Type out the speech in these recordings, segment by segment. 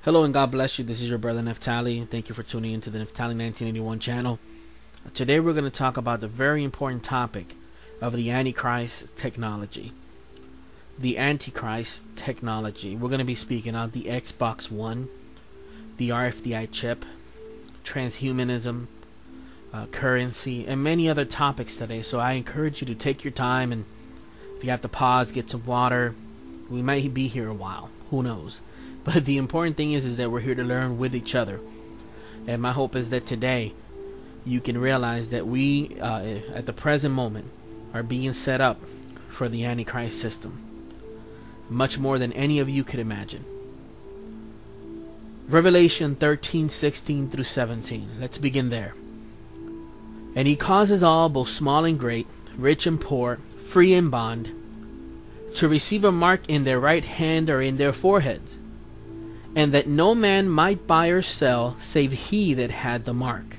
Hello and God bless you. This is your brother Neftali. Thank you for tuning into the Neftali 1981 channel. Today we're going to talk about the very important topic of the Antichrist technology. The Antichrist technology. We're going to be speaking on the Xbox One, the RFID chip, transhumanism, currency, and many other topics today. So I encourage you to take your time, and if you have to pause, get some water. We might be here a while. Who knows? But the important thing is that we're here to learn with each other. And my hope is that today you can realize that we, at the present moment, are being set up for the Antichrist system. Much more than any of you could imagine. Revelation 13:16 through 17. Let's begin there. And he causes all, both small and great, rich and poor, free and bond, to receive a mark in their right hand or in their foreheads, and that no man might buy or sell save he that had the mark,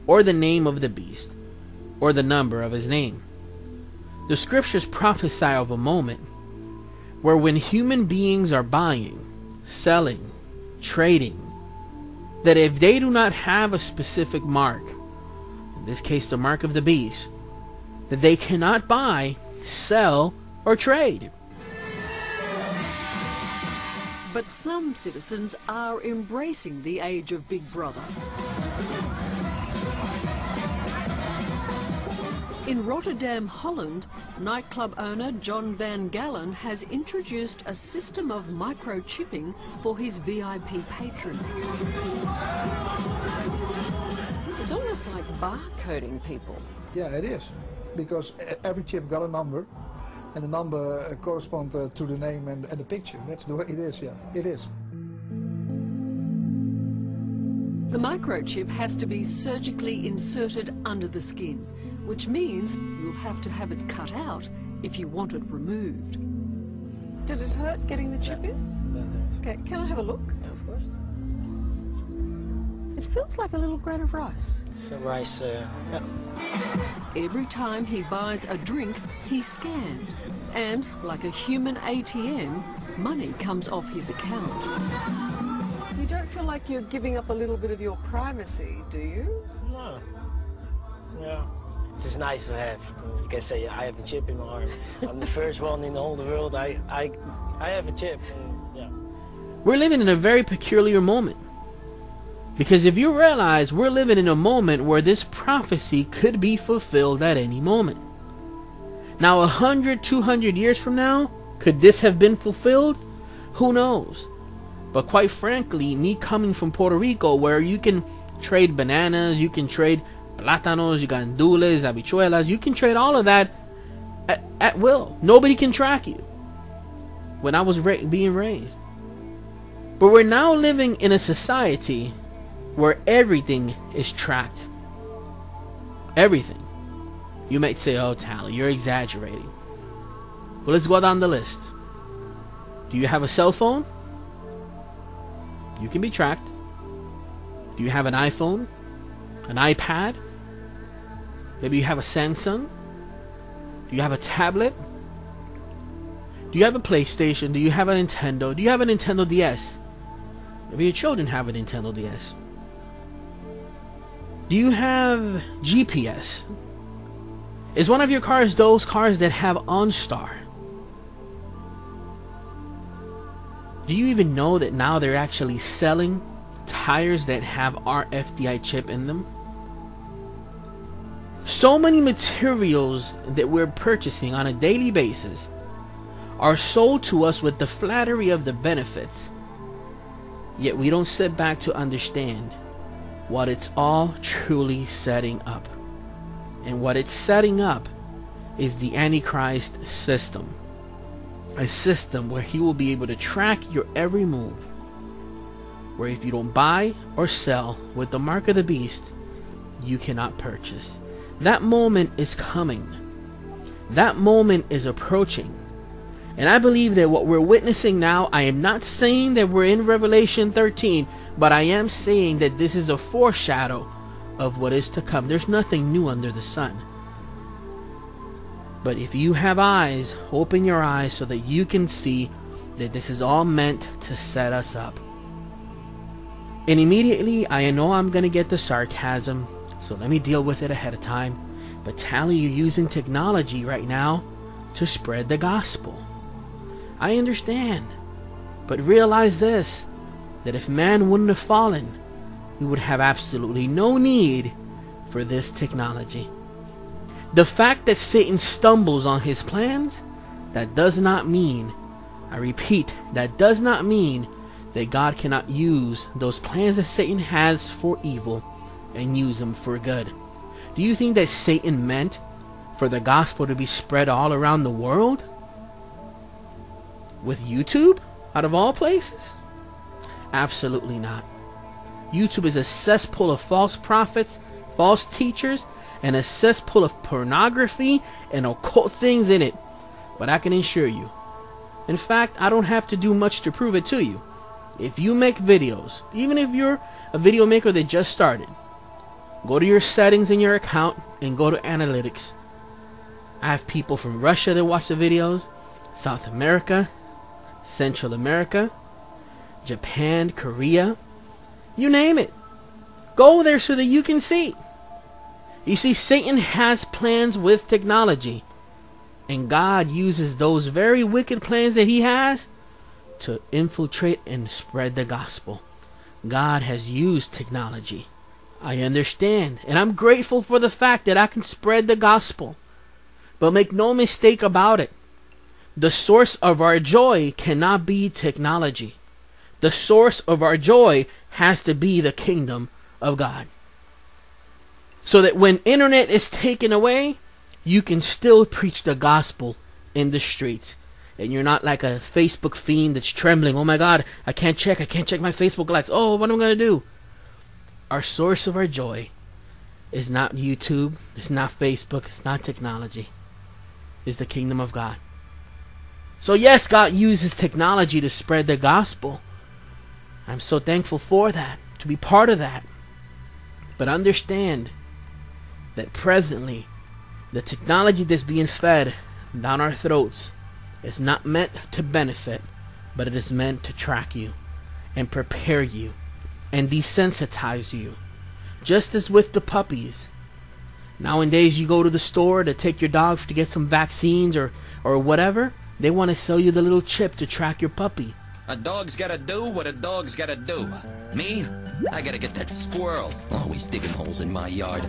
or the name of the beast, or the number of his name. The scriptures prophesy of a moment where when human beings are buying, selling, trading, that if they do not have a specific mark, in this case the mark of the beast, that they cannot buy, sell, or trade. But some citizens are embracing the age of Big Brother. In Rotterdam, Holland, nightclub owner John Van Gallen has introduced a system of microchipping for his VIP patrons. It's almost like barcoding people. Yeah, it is. Because every chip got a number, and the number corresponds to the name and the picture. That's the way it is, yeah. It is. The microchip has to be surgically inserted under the skin, which means you'll have to have it cut out if you want it removed. Did it hurt getting the chip in? Okay, can I have a look? Yeah, of course. It feels like a little grain of rice. It's a rice, yeah. Every time he buys a drink, he's scanned. And, like a human ATM, money comes off his account. You don't feel like you're giving up a little bit of your privacy, do you? No. Yeah. It's just nice to have. You can say, I have a chip in my arm. I'm the first one in the whole world. I have a chip. And, yeah. We're living in a very peculiar moment. Because if you realize we're living in a moment where this prophecy could be fulfilled at any moment. Now 100, 200 years from now, could this have been fulfilled? Who knows? But quite frankly, me coming from Puerto Rico, where you can trade bananas, you can trade plátanos, you got gandules, habichuelas, you can trade all of that at will. Nobody can track you. When I was being raised. But we're now living in a society where everything is tracked. Everything. You might say, oh, Tally, you're exaggerating. Well, let's go down the list. Do you have a cell phone? You can be tracked. Do you have an iPhone? An iPad? Maybe you have a Samsung? Do you have a tablet? Do you have a PlayStation? Do you have a Nintendo? Do you have a Nintendo DS? Maybe your children have a Nintendo DS. Do you have GPS? Is one of your cars those cars that have OnStar? Do you even know that now they're actually selling tires that have RFID chip in them? So many materials that we're purchasing on a daily basis are sold to us with the flattery of the benefits. Yet we don't sit back to understand what it's all truly setting up. And what it's setting up is the Antichrist system. A system where he will be able to track your every move. Where if you don't buy or sell with the mark of the beast, you cannot purchase. That moment is coming. That moment is approaching. And I believe that what we're witnessing now, I am not saying that we're in Revelation 13, but I am saying that this is a foreshadow of what is to come. There's nothing new under the sun. But if you have eyes, open your eyes so that you can see that this is all meant to set us up. And immediately, I know I'm going to get the sarcasm, so let me deal with it ahead of time. But Tally, you're using technology right now to spread the gospel. I understand. But realize this, that if man wouldn't have fallen, we would have absolutely no need for this technology. The fact that Satan stumbles on his plans, that does not mean, I repeat, that does not mean that God cannot use those plans that Satan has for evil and use them for good. Do you think that Satan meant for the gospel to be spread all around the world? With YouTube, out of all places? Absolutely not. YouTube is a cesspool of false prophets, false teachers, and a cesspool of pornography and occult things in it. But I can assure you, in fact, I don't have to do much to prove it to you. If you make videos, even if you're a video maker that just started, go to your settings in your account and go to analytics. I have people from Russia that watch the videos, South America, Central America, Japan, Korea, you name it. Go there so that you can see. You see, Satan has plans with technology, and God uses those very wicked plans that he has to infiltrate and spread the gospel. God has used technology. I understand, and I'm grateful for the fact that I can spread the gospel. But make no mistake about it, the source of our joy cannot be technology. The source of our joy has to be the kingdom of God. So that when internet is taken away, you can still preach the gospel in the streets. And you're not like a Facebook fiend that's trembling. Oh my God, I can't check my Facebook likes. Oh, what am I going to do? Our source of our joy is not YouTube, it's not Facebook, it's not technology. It's the kingdom of God. So yes, God uses technology to spread the gospel. I'm so thankful for that, to be part of that. But understand that presently, the technology that's being fed down our throats is not meant to benefit, but it is meant to track you and prepare you and desensitize you. Just as with the puppies. Nowadays you go to the store to take your dog to get some vaccines or whatever. They want to sell you the little chip to track your puppy. A dog's gotta do what a dog's gotta do. Me? I gotta get that squirrel. Always digging holes in my yard.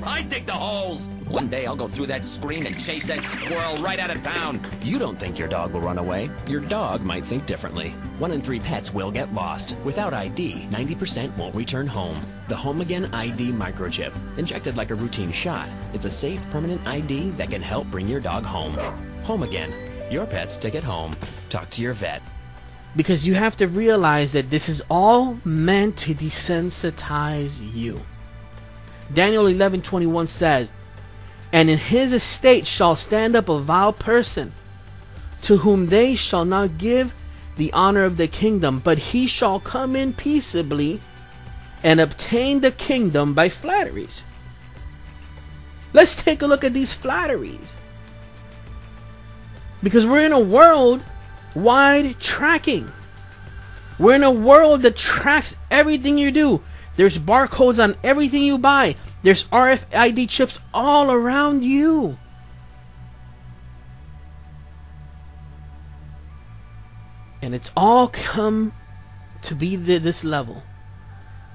I dig the holes! One day I'll go through that screen and chase that squirrel right out of town. You don't think your dog will run away. Your dog might think differently. 1 in 3 pets will get lost. Without ID, 90% won't return home. The Home Again ID microchip. Injected like a routine shot, it's a safe, permanent ID that can help bring your dog home. Home Again. Your pet's ticket home. Talk to your vet. Because you have to realize that this is all meant to desensitize you. Daniel 11:21 says, "And in his estate shall stand up a vile person, to whom they shall not give the honor of the kingdom, but he shall come in peaceably and obtain the kingdom by flatteries." Let's take a look at these flatteries. Because we're in a world-wide tracking. We're in a world that tracks everything you do. There's barcodes on everything you buy. There's RFID chips all around you. And it's all come to be this level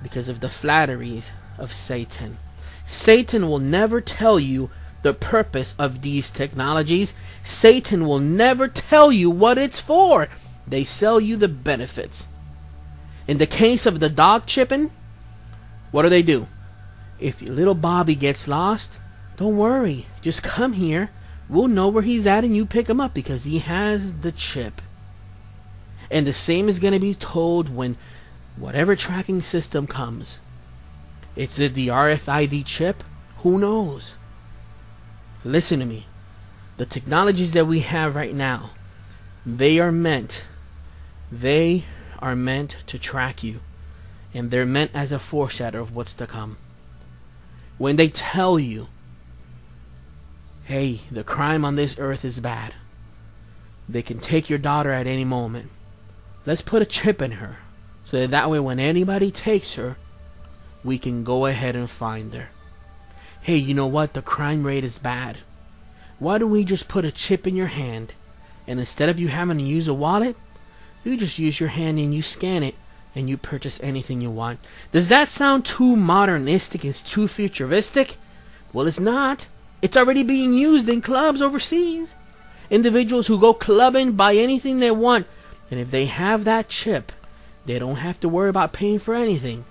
because of the flatteries of Satan. Satan will never tell you the purpose of these technologies. Satan will never tell you what it's for. They sell you the benefits. In the case of the dog chipping, what do? If your little Bobby gets lost, don't worry. Just come here. We'll know where he's at and you pick him up because he has the chip. And the same is going to be told when whatever tracking system comes. Is it the RFID chip? Who knows? Listen to me. The technologies that we have right now, they are meant to track you. And they're meant as a foreshadow of what's to come. When they tell you, hey, the crime on this earth is bad. They can take your daughter at any moment. Let's put a chip in her. So that way when anybody takes her, we can go ahead and find her. Hey, you know what? The crime rate is bad. Why don't we just put a chip in your hand, and instead of you having to use a wallet, you just use your hand and you scan it, and you purchase anything you want. Does that sound too modernistic? It's too futuristic? Well, it's not. It's already being used in clubs overseas. Individuals who go clubbing buy anything they want, and if they have that chip, they don't have to worry about paying for anything.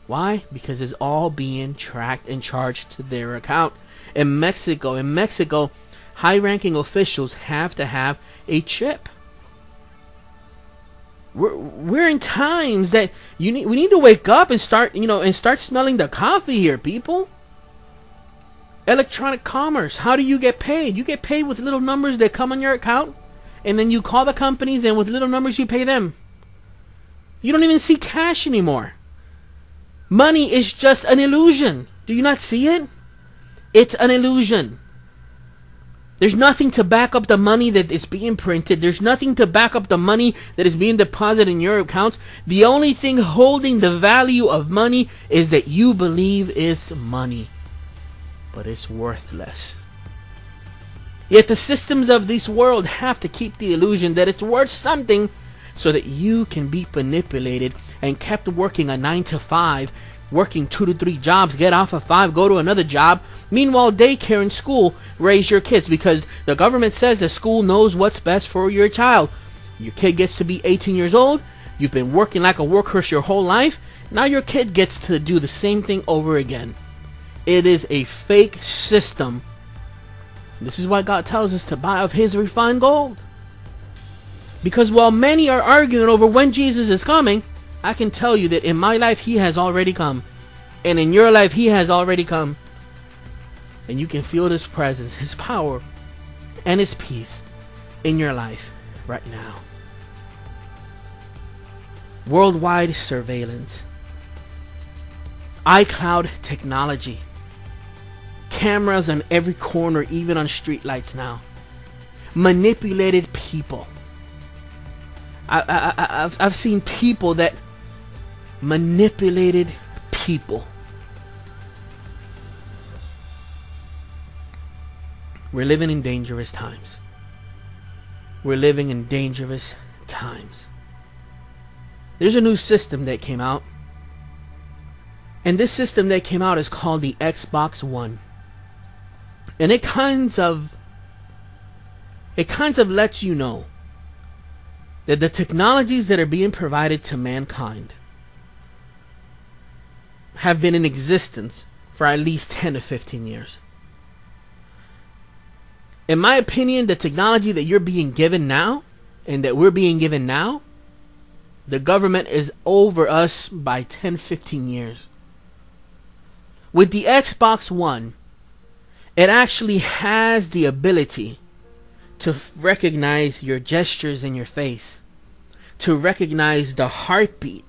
Why? Because it's all being tracked and charged to their account. In Mexico, high-ranking officials have to have a chip. We're in times that we need to wake up and start smelling the coffee here, people. Electronic commerce. How do you get paid? You get paid with little numbers that come on your account, and then you call the companies, and with little numbers you pay them. You don't even see cash anymore. Money is just an illusion. Do you not see it? It's an illusion. There's nothing to back up the money that is being printed. There's nothing to back up the money that is being deposited in your accounts. The only thing holding the value of money is that you believe it's money. But it's worthless. Yet the systems of this world have to keep the illusion that it's worth something, so that you can be manipulated and kept working a 9 to 5, working 2 to 3 jobs, get off of 5, go to another job. Meanwhile, daycare and school raise your kids, because the government says that school knows what's best for your child. Your kid gets to be 18 years old. You've been working like a workhorse your whole life. Now your kid gets to do the same thing over again. It is a fake system. This is why God tells us to buy of His refined gold. Because while many are arguing over when Jesus is coming, I can tell you that in my life He has already come. And in your life He has already come. And you can feel His presence, His power, and His peace in your life right now. Worldwide surveillance. iCloud technology. Cameras on every corner, even on streetlights now. Manipulated people. I've seen people that manipulated people. We're living in dangerous times. We're living in dangerous times. There's a new system that came out. And this system that came out is called the Xbox One. And it kinds of lets you know that the technologies that are being provided to mankind have been in existence for at least 10 to 15 years. In my opinion, the technology that you're being given now, and that we're being given now, the government is over us by 10, 15 years. With the Xbox One, it actually has the ability to recognize your gestures in your face, to recognize the heartbeat,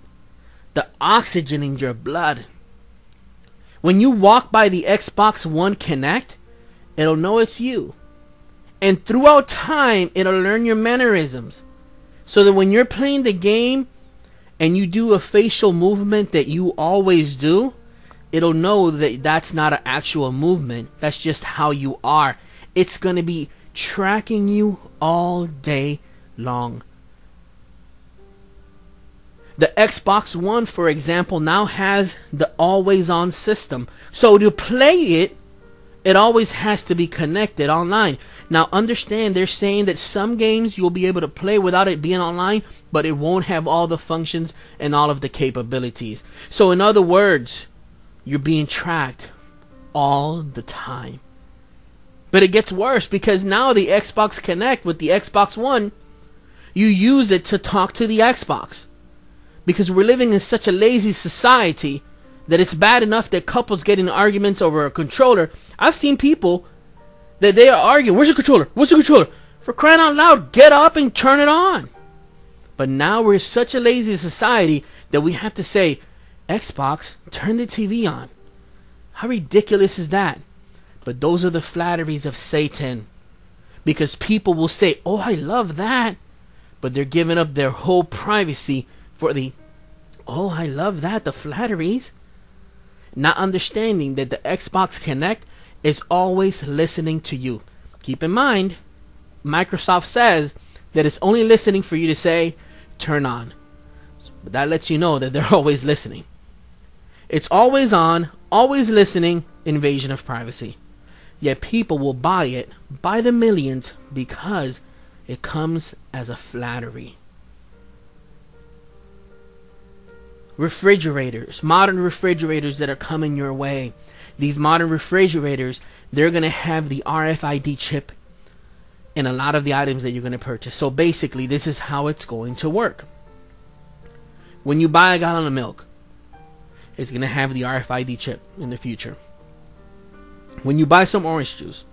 the oxygen in your blood. When you walk by the Xbox One Connect, it'll know it's you. And throughout time, it'll learn your mannerisms. So that when you're playing the game and you do a facial movement that you always do, it'll know that that's not an actual movement. That's just how you are. It's going to be tracking you all day long. The Xbox One, for example, now has the always on system. So to play it, it always has to be connected online. Now understand, they're saying that some games you'll be able to play without it being online, but it won't have all the functions and all of the capabilities. So in other words, you're being tracked all the time. But it gets worse, because now the Xbox Connect with the Xbox One, you use it to talk to the Xbox. Because we're living in such a lazy society that it's bad enough that couples get in arguments over a controller. I've seen people that they are arguing, where's the controller? What's the controller? For crying out loud, get up and turn it on. But now we're such a lazy society that we have to say, Xbox, turn the TV on. How ridiculous is that? But those are the flatteries of Satan. Because people will say, oh, I love that. But they're giving up their whole privacy for the Oh, I love that, the flatteries. Not understanding that the Xbox Kinect is always listening to you. Keep in mind, Microsoft says that it's only listening for you to say, turn on. But that lets you know that they're always listening. It's always on, always listening, invasion of privacy. Yet people will buy it by the millions because it comes as a flattery. Refrigerators, modern refrigerators that are coming your way. These modern refrigerators, they're going to have the RFID chip in a lot of the items that you're going to purchase. So basically, this is how it's going to work. When you buy a gallon of milk, it's going to have the RFID chip in the future. When you buy some orange juice,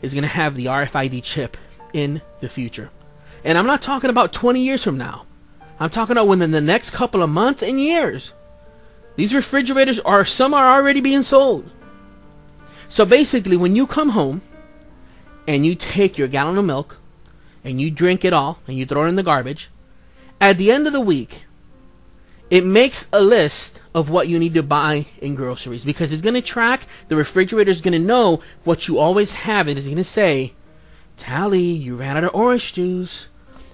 it's going to have the RFID chip in the future. And I'm not talking about 20 years from now. I'm talking about within the next couple of months and years. These refrigerators some are already being sold. So basically, when you come home and you take your gallon of milk and you drink it all and you throw it in the garbage, at the end of the week, it makes a list of what you need to buy in groceries, because it's going to track, the refrigerator is going to know what you always have. It is going to say, Tally, you ran out of orange juice.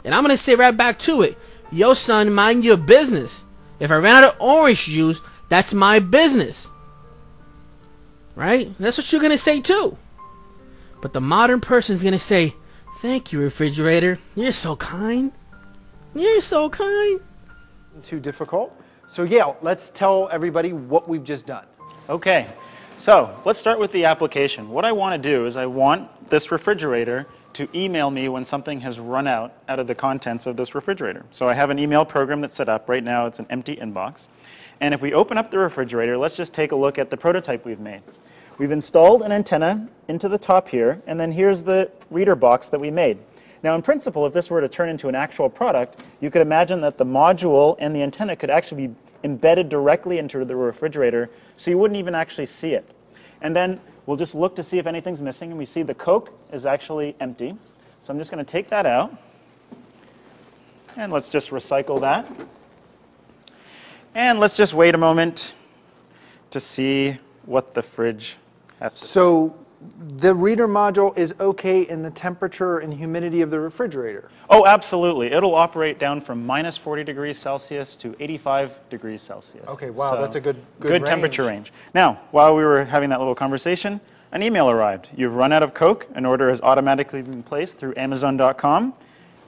And I'm going to say right back to it, yo son, mind your business. If I ran out of orange juice, that's my business. Right? That's what you're going to say too. But the modern person is going to say, thank you, refrigerator. You're so kind. You're so kind. Too difficult. So yeah, let's tell everybody what we've just done. Okay, so let's start with the application. What I want to do is I want this refrigerator to email me when something has run out of the contents of this refrigerator. So I have an email program that's set up. Right now it's an empty inbox. And if we open up the refrigerator, let's just take a look at the prototype we've made. We've installed an antenna into the top here, and then here's the reader box that we made. Now, in principle, if this were to turn into an actual product, you could imagine that the module and the antenna could actually be embedded directly into the refrigerator, so you wouldn't even actually see it. And then we'll just look to see if anything's missing, and we see the Coke is actually empty. So I'm just going to take that out, and let's just recycle that. And let's just wait a moment to see what the fridge has to say. So the reader module is okay in the temperature and humidity of the refrigerator? Oh, absolutely. It'll operate down from minus 40 degrees Celsius to 85 degrees Celsius. Okay, wow, So that's a good range. temperature range. Now, while we were having that little conversation, an email arrived. You've run out of Coke. An order has automatically been placed through Amazon.com,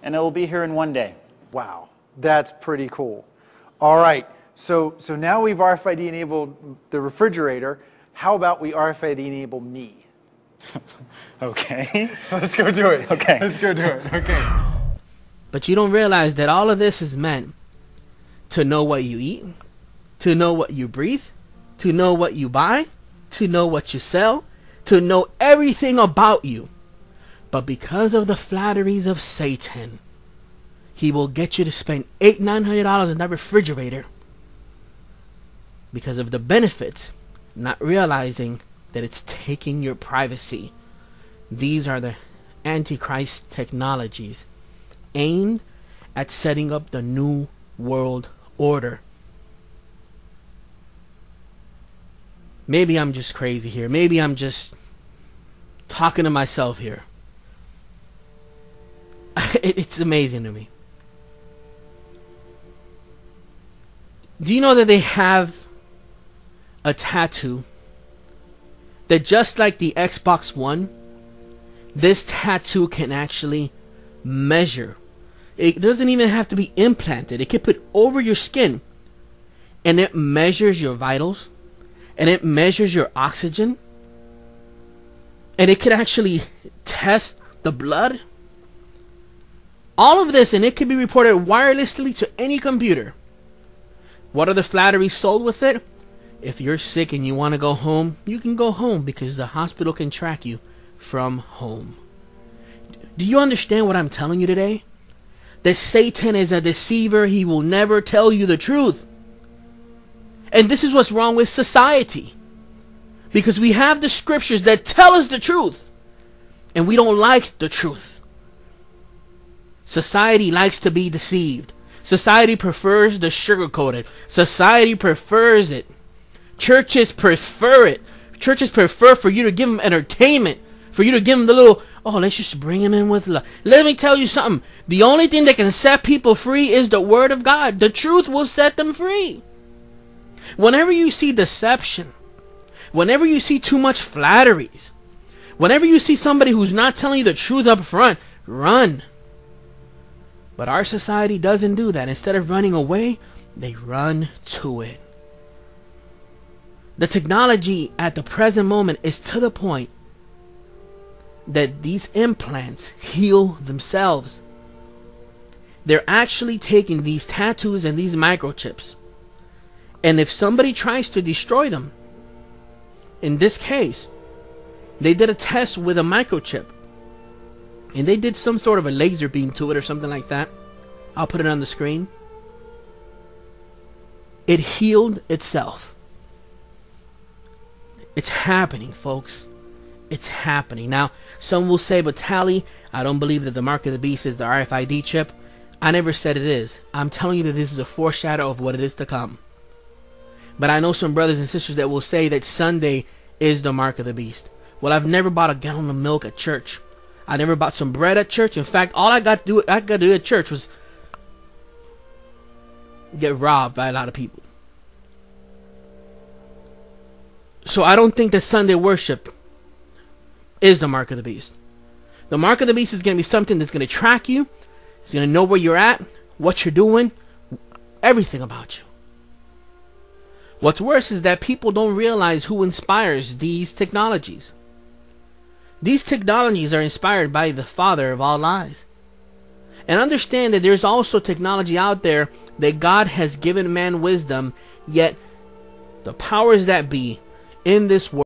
and it will be here in 1 day. Wow, that's pretty cool. All right, so now we've RFID enabled the refrigerator. How about we RFID enable me? Okay. Let's go do it. Okay. Let's go do it. Okay. But you don't realize that all of this is meant to know what you eat, to know what you breathe, to know what you buy, to know what you sell, to know everything about you. But because of the flatteries of Satan, he will get you to spend $800-900 in that refrigerator because of the benefits, not realizing that it's taking your privacy. These are the Antichrist technologies aimed at setting up the new world order. Maybe I'm just crazy here. Maybe I'm just talking to myself here. It's amazing to me. Do you know that they have a tattoo that, just like the Xbox One, this tattoo can actually measure. It doesn't even have to be implanted. It can put over your skin, and it measures your vitals, and it measures your oxygen, and it could actually test the blood. All of this, and it can be reported wirelessly to any computer. What are the flatteries sold with it? If you're sick and you want to go home, you can go home because the hospital can track you from home. Do you understand what I'm telling you today? That Satan is a deceiver. He will never tell you the truth. And this is what's wrong with society. Because we have the scriptures that tell us the truth, and we don't like the truth. Society likes to be deceived. Society prefers the sugar-coated. Society prefers it. Churches prefer it. Churches prefer for you to give them entertainment, for you to give them the little, oh, let's just bring them in with love. Let me tell you something. The only thing that can set people free is the Word of God. The truth will set them free. Whenever you see deception, whenever you see too much flatteries, whenever you see somebody who's not telling you the truth up front, run. But our society doesn't do that. Instead of running away, they run to it. The technology at the present moment is to the point that these implants heal themselves. They're actually taking these tattoos and these microchips, and if somebody tries to destroy them, in this case, they did a test with a microchip, and they did some sort of a laser beam to it or something like that. I'll put it on the screen. It healed itself. It's happening, folks. It's happening. Now, some will say, but Tally, I don't believe that the mark of the beast is the RFID chip. I never said it is. I'm telling you that this is a foreshadow of what it is to come. But I know some brothers and sisters that will say that Sunday is the mark of the beast. Well, I've never bought a gallon of milk at church. I never bought some bread at church. In fact, all I got to do at church was get robbed by a lot of people. So I don't think that Sunday worship is the mark of the beast. The mark of the beast is going to be something that's going to track you. It's going to know where you're at, what you're doing, everything about you. What's worse is that people don't realize who inspires these technologies. These technologies are inspired by the father of all lies. And understand that there's also technology out there that God has given man wisdom, yet the powers that be in this world